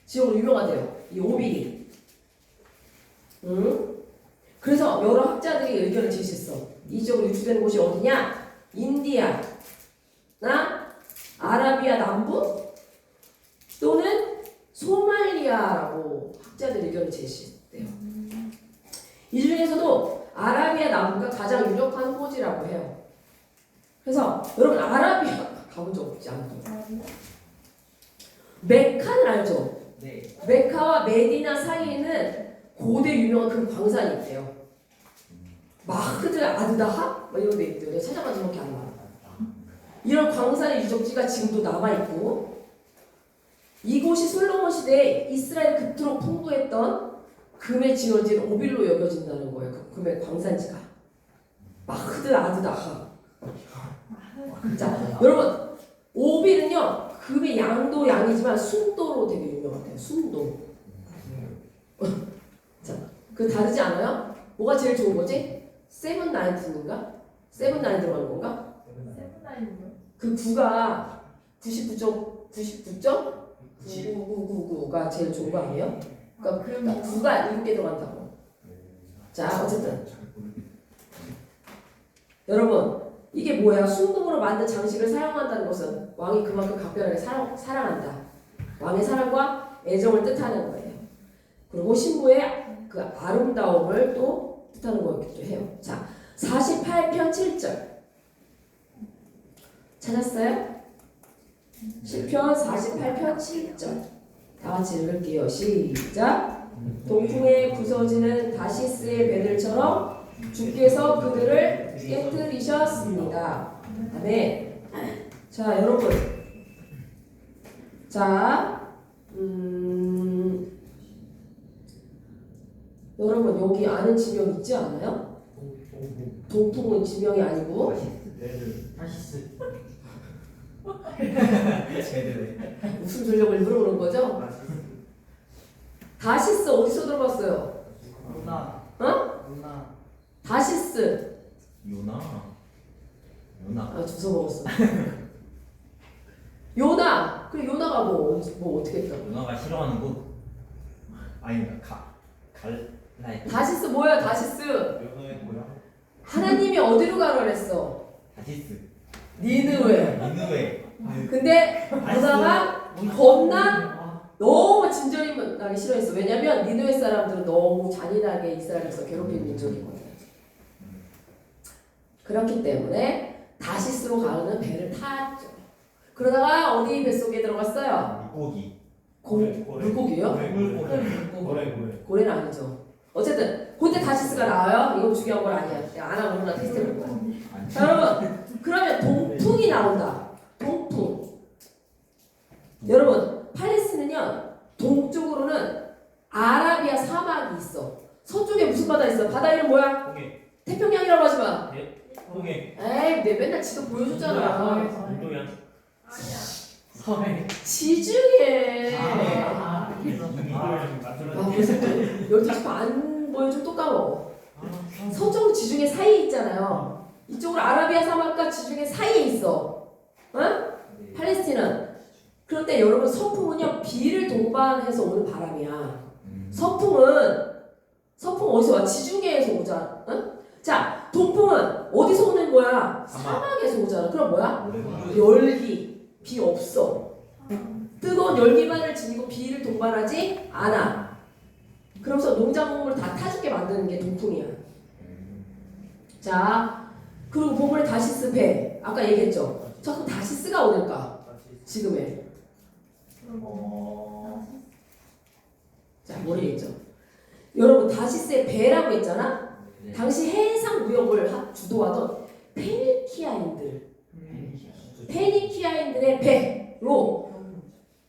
지역으로 유명하대요. 이 오빌이. 그래서 여러 학자들이 의견을 제시했어. 이 지역으로 유출되는 곳이 어디냐? 인디아나 아라비아 남부 또는 소말리아라고 학자들의 의견을 제시했대요. 이 중에서도 아라비아 남부가 가장 유력한 후보지라고 해요. 그래서 여러분 아라비아 가본 적 없지 않죠? 메카는 알죠? 네. 메카와 메디나 사이에는 고대 유명한 그 광산이 있대요. 마흐드 아드다하? 뭐 이런 데 있대요. 내가 찾아봐서 그렇게 안 나와. 이런 광산의 유적지가 지금도 남아있고 이곳이 솔로몬 시대에 이스라엘 그토록 풍부했던 금의 지원지는 오빌로 여겨진다는 거예요. 그 금의 광산지가. 마흐드 아드다하. 자, 여러분 오빌은요 금의 양도 양이지만 순도로 되게 유명하대요. 순도. 자, 그 다르지 않아요? 뭐가 제일 좋은 거지? 세븐나인틴인가? 세븐나인 들어가는 건가? 그 9가 99.99.99999가 제일 좋은 거 아니에요? 그러니까 9가 7개 들어간다고. 자, 어쨌든 여러분 이게 뭐야? 순금으로 만든 장식을 사용한다는 것은 왕이 그만큼 각별하게 사랑한다. 왕의 사랑과 애정을 뜻하는 거예요. 그리고 신부의 그 아름다움을 또 뜻하는 거기도 해요. 자, 48편 7절 찾았어요? 시편 48편 7절 다 같이 읽을게요. 시작. 동풍에 부서지는 다시스의 배들처럼 주께서 그들을 깨뜨리셨습니다. 아멘. 자, 여러분. 자, 여러분 여기 아는 지명 있지 않아요? 동풍은 지명이 아니고 다시스. 무슨 전력을 일부러 그런 거죠? 다시스 어디서 들어봤어요? 누나. 어? 누나. 다시스. 요나. 아, 주워 먹었어. 요나. 그래 요나가 뭐 어떻게 했다고? 요나가 싫어하는 곳. 아니 갈라에. 다시스 뭐야 다시스? 연어의 고향. 하나님이 어디로 가라 그랬어? 다시스. 니느웨. 니느웨. 근데 요나가 겁나 너무 진절이 나기 싫어했어. 왜냐면 니느웨 사람들은 너무 잔인하게 이스라엘에서 괴롭힌 민족이거든. 그렇기 때문에 다시스로 가는 배를 탔죠. 그러다가 어디 뱃속에 들어갔어요? 물고기. 물고기요? 고래. 고래는 아니죠. 어쨌든 그때 다시스가 나와요. 이거 중요한 건 아니야. 그냥 안 하고 누나 테스트 해볼 거야. 자 여러분 그러면 동풍이 나온다. 동풍. 여러분 팔레스틴은요 동쪽으로는 아라비아 사막이 있어. 서쪽에 무슨 바다 있어? 바다 이름 뭐야? 태평양이라고 하지 마. 홍해. 에이 내 맨날 지도 보여줬잖아. 운동이야. 지중해. 아, 아 벌써 또 12시 반 보여주면 또 까먹어. 서쪽으로 지중해 사이에 있잖아요. 이쪽으로 아라비아 사막과 지중해 사이에 있어. 응? 팔레스틴은. 그런데 여러분 서풍은요 비를 동반해서 오는 바람이야. 서풍은 어디서 와? 지중해에서 오잖아. 응? 자 동풍은 어디서 오는 거야? 사막에서 오잖아. 그럼 뭐야? 열기. 비 없어. 뜨거운 열기만을 지니고 비를 동반하지 않아. 그러면서 농작물을 다 타죽게 만드는 게 동풍이야. 자, 그리고 보물에 다시스 배. 아까 얘기했죠. 자, 그럼 다시스가 어딜까? 지금의. 자, 모르겠죠. 여러분 다시스의 배라고 했잖아. 당시 해상 무역을 주도하던 페니키아인들의 배로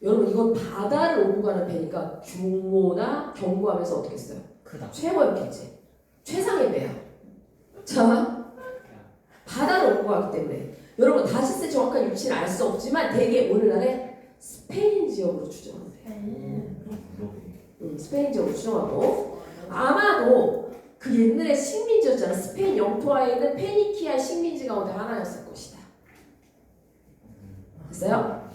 여러분 이건 바다를 오고 가는 배니까 규모나 견고하면서 어떻게 했어요? 크다. 최고였겠지. 최상의 배야. 자, 바다를 오고 가기 때문에 여러분 다시스의 정확한 위치는 알 수 없지만 대개 오늘날의 스페인 지역으로 추정하면 돼요. 스페인 지역으로 추정하고 아마도 그 옛날에 식민지였잖아. 스페인 영토하에 있는 페니키아 식민지 가운데 하나였을 것이다. 됐어요?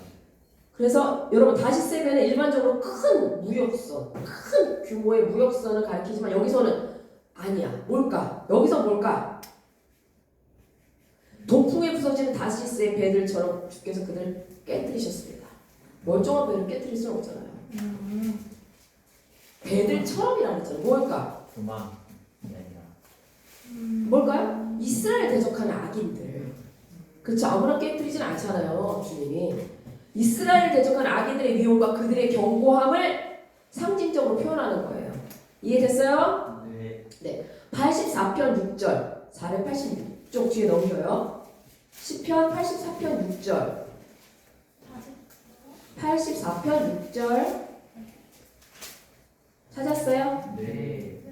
그래서 여러분 다시스의 배는 일반적으로 큰 무역선, 큰 규모의 무역선을 가리키지만 여기서는 아니야. 뭘까? 여기서 뭘까? 동풍에 부서지는 다시스의 배들처럼 주께서 그들을 깨뜨리셨습니다. 멀쩡한 배를 깨뜨릴 수는 없잖아요. 배들처럼이라고 했잖아요. 뭘까? 뭘까요? 이스라엘 대적하는 악인들. 그렇죠. 아무나 깨뜨리진 않잖아요. 주님이. 이스라엘 대적하는 악인들의 위험과 그들의 견고함을 상징적으로 표현하는 거예요. 이해됐어요? 네. 84편 6절 486쪽 뒤에 넘겨요. 시편 84편 6절 84편 6절 찾았어요? 네.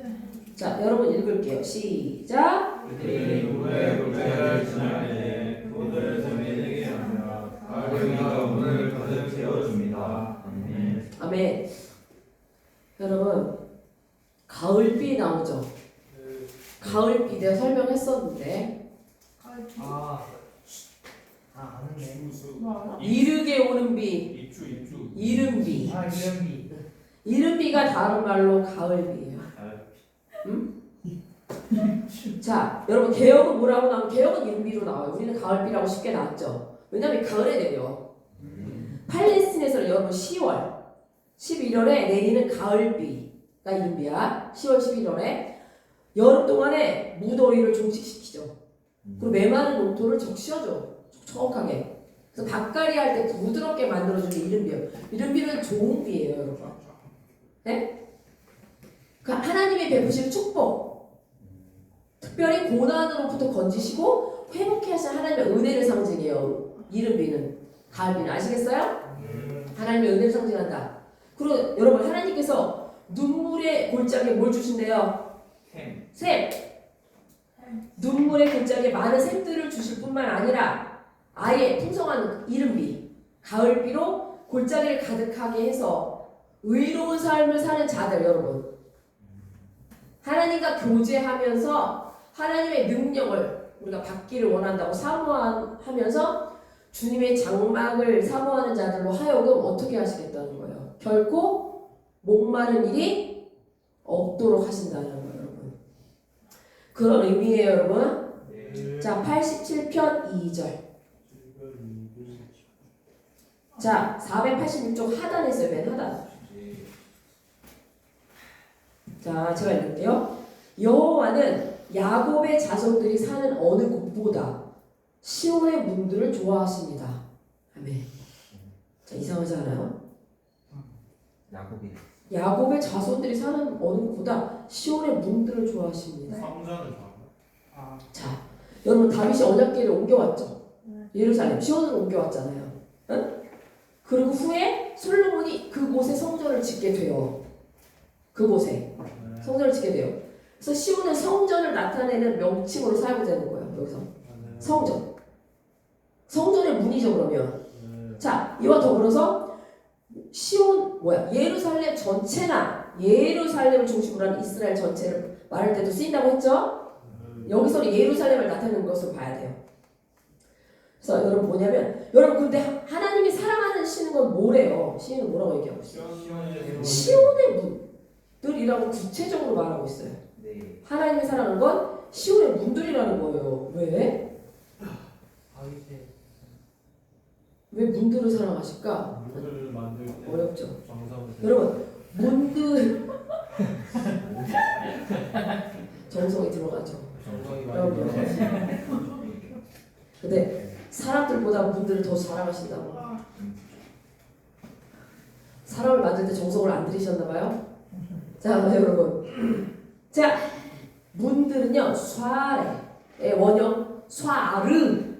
자, 여러분 읽을게요. 시작. 그들이 누구의 골짜기를 지날 때 그들을 정해내게 하며 가을비가 문을 가득 채워줍니다. 아멘. 아멘. 여러분 가을비 나오죠? 가을비 내가 설명했었는데 아는데. 이르게 오는 비, 이른비. 이름이. 이른비가 다른 말로 가을비예요. 응? 자, 여러분 개혁은 뭐라고 나오면 개혁은 이른비로 나와요. 우리는 가을비라고 쉽게 나왔죠. 왜냐면 가을에 내려. 팔레스틴에서는 여러분 10월, 11월에 내리는 가을비가 이른비야. 10월, 11월에 여름 동안에 무더위를 종식시키죠. 그리고 메마른 농토를 적셔줘. 촉촉하게. 그래서 밭갈이 할 때 부드럽게 만들어주는 게 이른비예요. 이른비는 좋은 비예요, 여러분. 네? 그 하나님의 베푸실 축복, 특별히 고난으로부터 건지시고 회복해 하신 하나님의 은혜를 상징해요. 이른비는, 가을비는. 아시겠어요? 하나님의 은혜를 상징한다. 그리고 여러분 하나님께서 눈물의 골짜기에 뭘 주신대요? 샘. 눈물의 골짜기에 많은 샘들을 주실 뿐만 아니라 아예 풍성한 이른비, 가을비로 골짜기를 가득하게 해서 의로운 삶을 사는 자들 여러분. 하나님과 교제하면서 하나님의 능력을 우리가 받기를 원한다고 사모하면서 주님의 장막을 사모하는 자들로 하여금 어떻게 하시겠다는 거예요? 결코 목마른 일이 없도록 하신다는 거예요, 여러분. 그런 의미예요, 여러분. 자, 87편 2절. 자, 486쪽 하단에서요, 맨 하단. 자, 제가 읽을게요. 여호와는 야곱의 자손들이 사는 어느 곳보다 시온의 문들을 좋아하십니다. 아멘. 자, 이상하지 않아요? 야곱이 야곱의 자손들이 사는 어느 곳보다 시온의 문들을 좋아하십니다. 성전을 좋아하나? 아, 자, 여러분 다윗이 언약궤를 옮겨왔죠. 네. 예루살렘 시온으로 옮겨왔잖아요. 응? 그리고 후에 솔로몬이 그곳에 성전을 짓게 돼요. 그곳에 성전을 짓게 돼요. 그래서 시온은 성전을 나타내는 명칭으로 사용되는 거예요. 여기서 성전. 성전의 문이죠 그러면. 자, 이와 더불어서 시온 예루살렘 전체나 예루살렘을 중심으로 한 이스라엘 전체를 말할 때도 쓰인다고 했죠? 여기서는 예루살렘을 나타내는 것으로 봐야 돼요. 그래서 여러분 뭐냐면 여러분 근데 하나님이 사랑하시는 건 뭐래요? 시인은 뭐라고 얘기하고 있어요? 시온의 문들이라고 구체적으로 말하고 있어요. 네. 하나님이 사랑하는 건 시온의 문들이라는 거예요. 왜? 다윗의 왜 문들을 사랑하실까? 문을 만들 때 어렵죠. 정성을 여러분 문들 정성이 들어가죠. 정성이 여러분. 많이 들어가서 근데 사람들보다 문들을 더 사랑하신다고. 사람을 만들 때 정성을 안 들이셨나 봐요. 자, 여러분. 자, 문들은요. 쏴레의 원형 쏴르.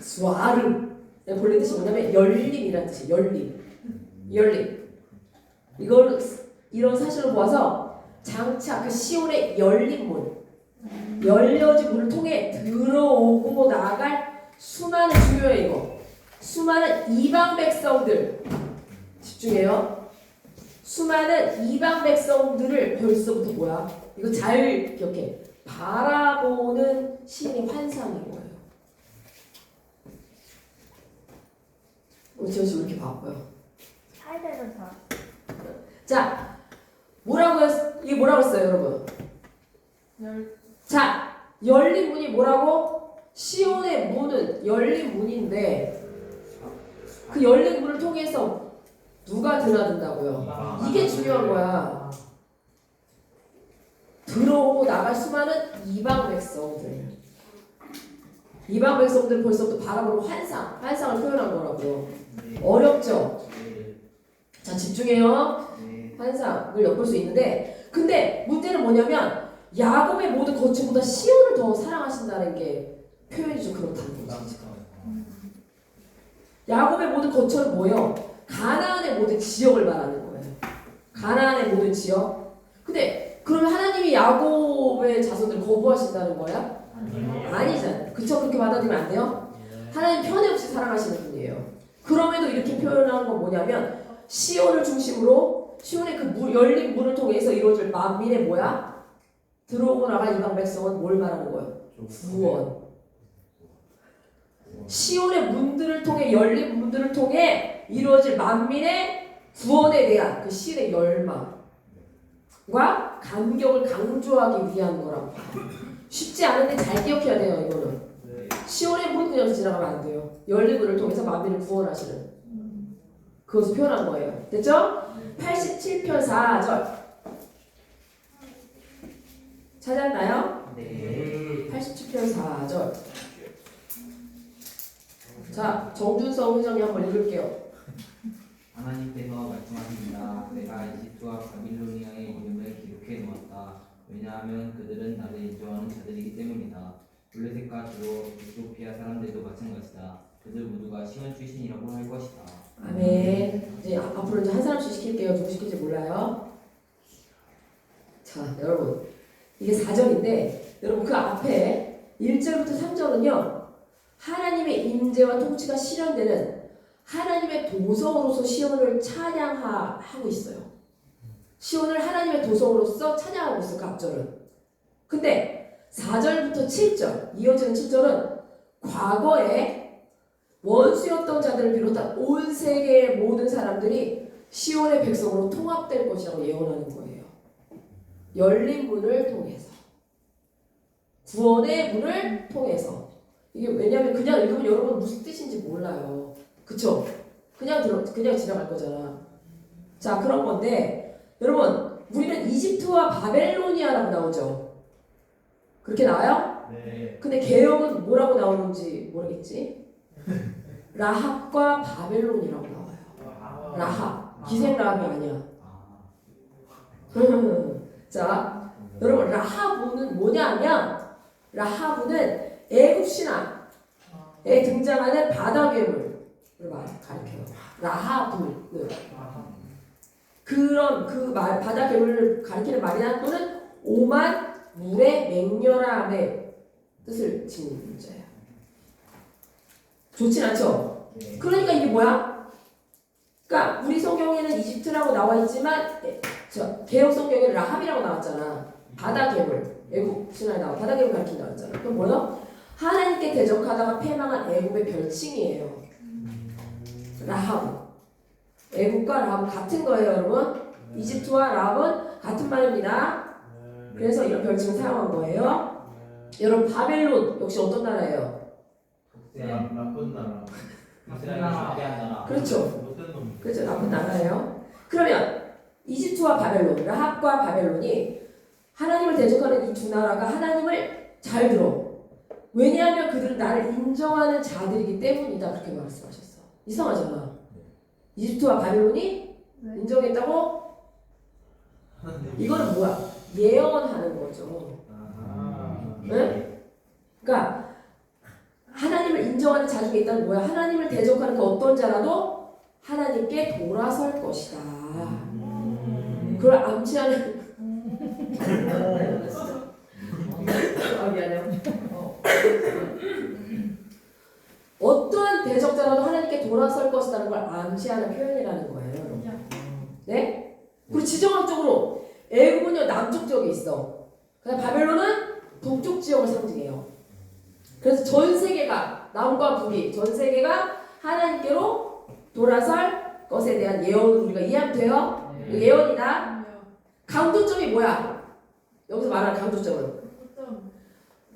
쏴르. 본래 뜻이 뭐냐면 열림이라는 뜻이에요. 열림. 열림. 이걸 이런 사실을 보아서 장차 그 시온의 열린 문, 열려진 문을 통해 들어오고 나갈 수많은 중요해 이거. 수많은 이방 백성들 집중해요. 수많은 이방 백성들을 벌써부터 뭐야? 이거 잘 기억해. 바라보는 신의 환상인 거예요. 지현 씨 왜 이렇게 바빠요? 살대로 다. 자, 이게 뭐라고 했어요, 여러분? 자, 열린 문이 뭐라고? 시온의 문은 열린 문인데 그 열린 문을 통해서 누가 드나든다고요? 이게 중요한 거야. 들어오고 나갈 수많은 이방 백성들. 이방 백성들 벌써부터 바라보는 환상을 표현한 거라고요. 어렵죠? 자, 집중해요. 환상을 엿볼 수 있는데 근데 문제는 뭐냐면 야곱의 모든 거처보다 시온을 더 사랑하신다는 게 표현이 좀 그렇다는 거지. 야곱의 모든 거처는 뭐예요? 가나안의 모든 지역을 말하는 거예요. 가나안의 모든 지역. 근데 그러면 하나님이 야곱의 자손들을 거부하신다는 거야? 아니잖아요. 그쵸? 그렇게 받아들이면 안 돼요? 하나님 편애 없이 사랑하시는 분이에요. 그럼에도 이렇게 표현하는 건 뭐냐면 시온을 중심으로 시온의 그 열린 문을 통해서 이루어질 만민의 뭐야? 들어오고 나갈 이방 백성은 뭘 말하는 거예요? 구원. 시온의 문들을 통해 열린 문들을 통해 이루어질 만민의 구원에 대한 그 신의 열망과 감격을 강조하기 위한 거라고 봐요. 쉽지 않은데 잘 기억해야 돼요. 이거는 시온의 문 그냥 지나가면 안 돼요. 열린 문을 통해서 만민을 구원하시는 그것을 표현한 거예요. 됐죠? 87편 4절 찾았나요? 네. 87편 4절. 자, 정준성 회장님 한번 읽을게요. 하나님께서 말씀하십니다. 내가 이집트와 바빌로니아의 이름을 기록해 놓았다. 왜냐하면 그들은 나를 인정하는 자들이기 때문이다. 블레셋과 주로 에티오피아 사람들도 마찬가지다. 그들 모두가 시온 출신이라고 할 것이다. 아멘. 이제 앞으로 이제 한 사람씩 시킬게요. 누구 시킬지 몰라요. 자, 여러분. 이게 4절인데 여러분 그 앞에 1절부터 3절은요. 하나님의 임재와 통치가 실현되는 하나님의 도성으로서 시온을 찬양하고 있어요. 시온을 하나님의 도성으로서 찬양하고 있어요. 그 앞절은. 근데 4절부터 7절 이어지는 7절은 과거에 원수였던 자들을 비롯한 온 세계의 모든 사람들이 시온의 백성으로 통합될 것이라고 예언하는 거예요. 열린 문을 통해서 구원의 문을 통해서 이게 왜냐면 그냥 읽으면 여러분 무슨 뜻인지 몰라요. 그쵸? 그냥 지나갈 거잖아. 자, 그런 건데 여러분 우리는 이집트와 바벨로니아라고 나오죠. 그렇게 나와요? 네. 근데 개혁은 뭐라고 나오는지 모르겠지? 라합과 바벨론이라고 나와요. 라합. 기생 라합이 아니야. 아, 자, 여러분 라하브는 뭐냐면 라하브는 애굽 신화에 등장하는 바다 괴물을 가리켜요. 라하브는 그런 그 말 바다 괴물을 가리키는 말이나 또는 오만 물의 맹렬함의 뜻을 지닌 문자야. 좋진 않죠? 네. 그러니까 이게 뭐야? 그러니까 우리 성경에는 이집트라고 나와 있지만 저 개혁 성경에는 라합이라고 나왔잖아. 바다 괴물. 애굽 신화에 나와 바다 괴물 가리킨다고 했잖아. 그럼 뭐요? 하나님께 대적하다가 패망한 애굽의 별칭이에요. 라합. 애굽과 라합은 같은 거예요, 여러분. 이집트와 라합은 같은 말입니다. 그래서 이런 별칭을 사용한 거예요. 여러분 바벨론 역시 어떤 나라예요? 나쁜 나라. 이스라엘이 존재한 나라. 그렇죠. 못된 놈. 그렇죠. 나쁜 나라예요. 그러면 이집트와 바벨론, 라합과 바벨론이 하나님을 대적하는 이 두 나라가 하나님을 잘 들어. 왜냐하면 그들은 나를 인정하는 자들이기 때문이다. 그렇게 말씀하셨어. 이상하잖아. 이집트와 바벨론이 네. 인정했다고? 이거는 뭐야? 예언하는 거죠. 네? 그러니까 하나님을 인정하는 자 중에 있다는 뭐야? 하나님을 대적하는 그 어떤 자라도 하나님께 돌아설 것이다. 그걸 암시하는 미안해요. 어떠한 대적자라도 하나님께 돌아설 것이라는 걸 암시하는 표현이라는 거예요. 여러분. 네? 그리고 지정학적으로 애굽은요 남쪽 지역에 있어. 그다음 바벨론은 북쪽 지역을 상징해요. 그래서 전 세계가 남과 북이 전 세계가 하나님께로 돌아설 것에 대한 예언을 우리가 이해하면 돼요. 예언이다. 강조점이 뭐야? 여기서 말하는 강조점은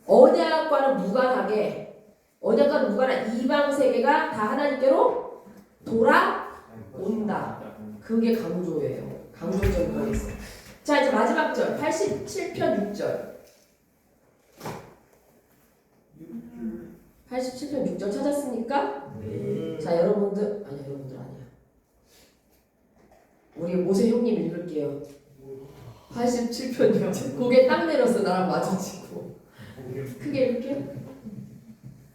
언약과는 무관하게 언약과는 무관한 이방 세계가 다 하나님께로 돌아온다. 그게 강조예요. 강조점이 거기 있어. 자 이제 마지막 절 87편 6절 87편 6절 찾았습니까? 자 여러분들 아니야 여러분들 아니야. 우리 모세 형님 읽을게요. 87편 6절 고개 딱 내렸어. 나랑 마주치고 크게 읽게.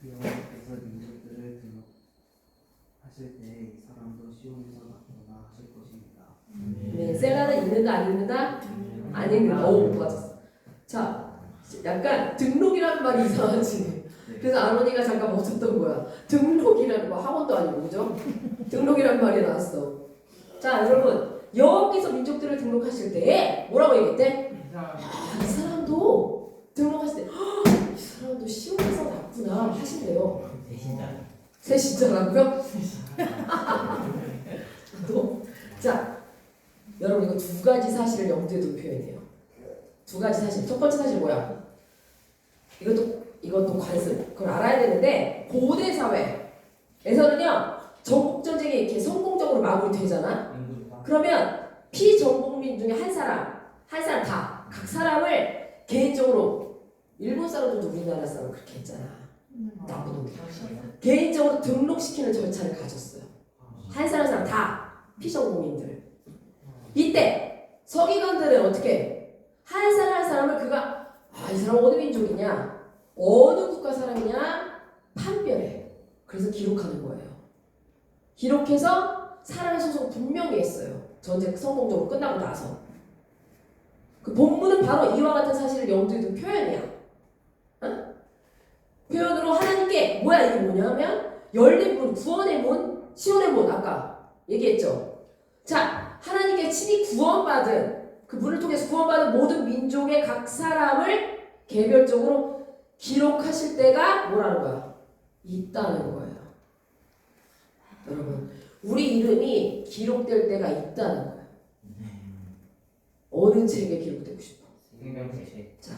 여호와께서 민족들을 등록하실 때 이 사람도 시온에서 났구나 하실 것입니다. 네, 셀라는 읽는다 안 읽는다? 안 읽는다. 오 맞았어. 자 약간 등록이라는 말이 이상하지. 그래서 아론이가 잠깐 멈췄던 거야. 등록이라는 거 학원도 아니고 그죠? 등록이라는 말이 나왔어. 자 여러분 여호와께서 민족들을 등록하실 때 뭐라고 얘기했대? 이 사람도 등록하실 때 이 사람도 시온에서 났구나 하신대요. 대신자. 새 신자라고요? 또, 자 여러분 이거 두 가지 사실을 염두에 둔 표현이에요. 두 가지 사실. 첫 번째 사실 뭐야? 이것도 관습. 그걸 알아야 되는데 고대 사회에서는요 전국 전쟁이 이렇게 성공적으로 마무리되잖아. 그러면 피전국민 중에 한 사람 다 각 사람을 개인적으로 일본 사람들도 우리나라 사람 그렇게 했잖아. 나쁜 놈들. 개인적으로 등록시키는 절차를 가졌어요. 한 사람 다 피전국민들. 이때 서기관들은 어떻게 한 사람 한 사람을 그가 이 사람 어느 민족이냐 어느 국가 사람이냐 판별해. 그래서 기록하는 거예요. 기록해서 사람의 소송 분명히 했어요. 전쟁 성공적으로 끝나고 나서. 그 본문은 바로 이와 같은 사실을 염두에 둔 표현이야. 어? 표현으로 하나님께 뭐야 이게 뭐냐면 열린 문, 구원의 문, 시온의 문 아까 얘기했죠. 자 하나님께 친히 구원받은 그 문을 통해서 구원받은 모든 민족의 각 사람을 개별적으로 기록하실 때가 뭐라는 거야? 있다는 거예요. 여러분 우리 이름이 기록될 때가 있다는 거야. 어느 책에 기록되고 싶어? 생명책. 자,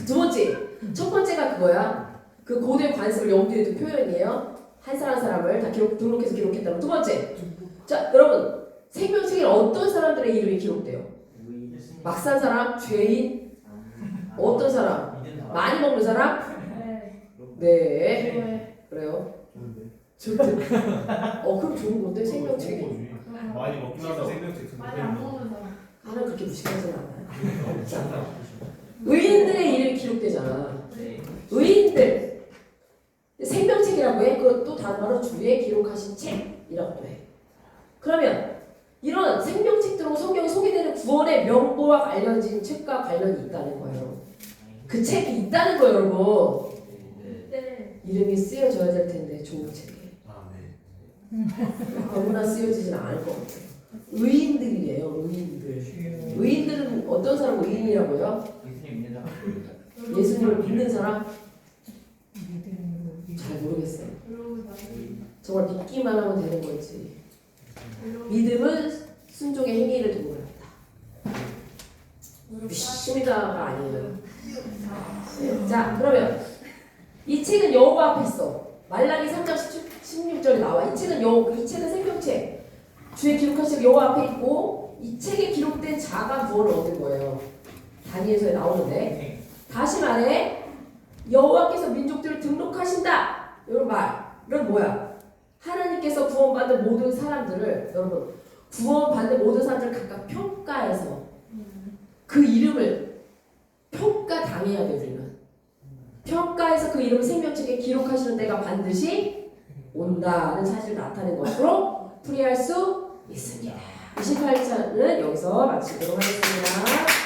두 번째, 첫 번째가 그거야. 그 고대 관습을 염두에 둔 표현이에요. 한 사람 한 사람을 다 등록해서 기록했다는. 두 번째, 자 여러분 생명책에 어떤 사람들의 이름이 기록돼요? 막 산 사람, 죄인, 어떤 사람, 많이 먹는 사람? 네, 그래요. 좋대. 그럼 좋은 건데 생명책이. 많이 먹긴 하다 생명책 많이 안 먹는 사람. 하나 그렇게 무식하진 않아요. 의인들의 이름이 기록되잖아. 네. 의인들 생명책이라고 해. 그것도 단어로 주에 기록하신 책이라고 해. 그러면 이런 생명책들로 성경에 소개되는 구원의 명부와 관련진 책과 관련이 있다는 거예요. 그 책이 있다는 거예요, 여러분. 네. 이름이 쓰여져야 될 텐데 좋은 책에 아무나 쓰여지진 않을 것 같아요. 의인들이에요, 의인들. 의인들은 어떤 사람 의인이라고요? 예수님 믿는 사람. 예수님을 믿는 사람? 잘 모르겠어요. 정말 믿기만 하면 되는 거지. 믿음은 순종의 행위를 도모한다. 믿습니다가 아니에요. 네, 자, 그러면 이 책은 여호와 앞에 있어. 말라기 3장 16절에 나와. 이 책은 생명책. 주에 기록하신 여호와 앞에 있고 이 책에 기록된 자가 구원을 얻은 거예요. 다니엘서에 나오는데 다시 말해 여호와께서 민족들을 등록하신다. 이런 말은 뭐야? 하나님께서 구원받는 모든 사람들을 여러분 구원받는 모든 사람들을 각각 평가해서 그 이름을 평가당해야 돼. 우리는 평가해서 그 이름을 생명책에 기록하시는 때가 반드시 온다는 사실을 나타낸 것으로 풀이할 수 있습니다. 28차는 여기서 마치도록 하겠습니다.